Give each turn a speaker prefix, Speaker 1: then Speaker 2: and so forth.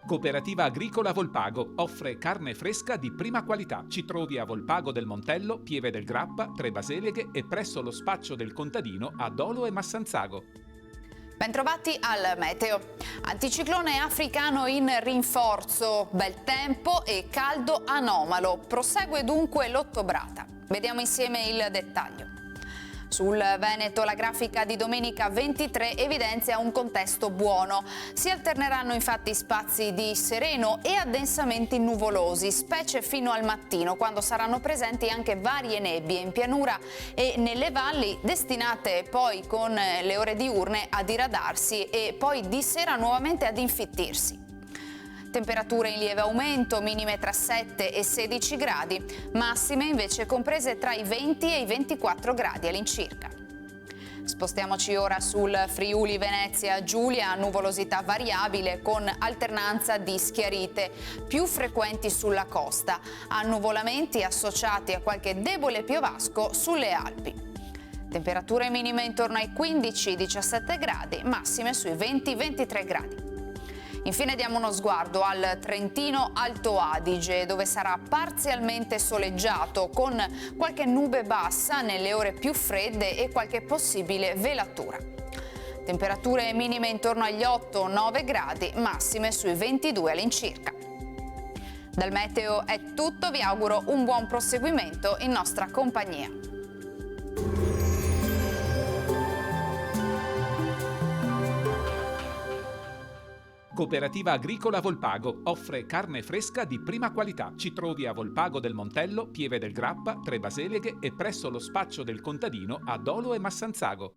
Speaker 1: Cooperativa Agricola Volpago offre carne fresca di prima qualità. Ci trovi a Volpago del Montello, Pieve del Grappa, Tre Baseleghe e presso lo spaccio del contadino a Dolo e Massanzago.
Speaker 2: Bentrovati al meteo. Anticiclone africano in rinforzo, bel tempo e caldo anomalo. Prosegue dunque l'ottobrata. Vediamo insieme il dettaglio. Sul Veneto la grafica di domenica 23 evidenzia un contesto buono. Si alterneranno infatti spazi di sereno e addensamenti nuvolosi, specie fino al mattino, quando saranno presenti anche varie nebbie in pianura e nelle valli, destinate poi con le ore diurne a diradarsi e poi di sera nuovamente ad infittirsi. Temperature in lieve aumento, minime tra 7 e 16 gradi, massime invece comprese tra i 20 e i 24 gradi all'incirca. Spostiamoci ora sul Friuli Venezia Giulia, nuvolosità variabile con alternanza di schiarite, più frequenti sulla costa, annuvolamenti associati a qualche debole piovasco sulle Alpi. Temperature minime intorno ai 15-17 gradi, massime sui 20-23 gradi. Infine diamo uno sguardo al Trentino Alto Adige, dove sarà parzialmente soleggiato con qualche nube bassa nelle ore più fredde e qualche possibile velatura. Temperature minime intorno agli 8-9 gradi, massime sui 22 all'incirca. Dal meteo è tutto, vi auguro un buon proseguimento in nostra compagnia.
Speaker 1: Cooperativa Agricola Volpago offre carne fresca di prima qualità. Ci trovi a Volpago del Montello, Pieve del Grappa, Tre Baseleghe e presso lo spaccio del contadino a Dolo e Massanzago.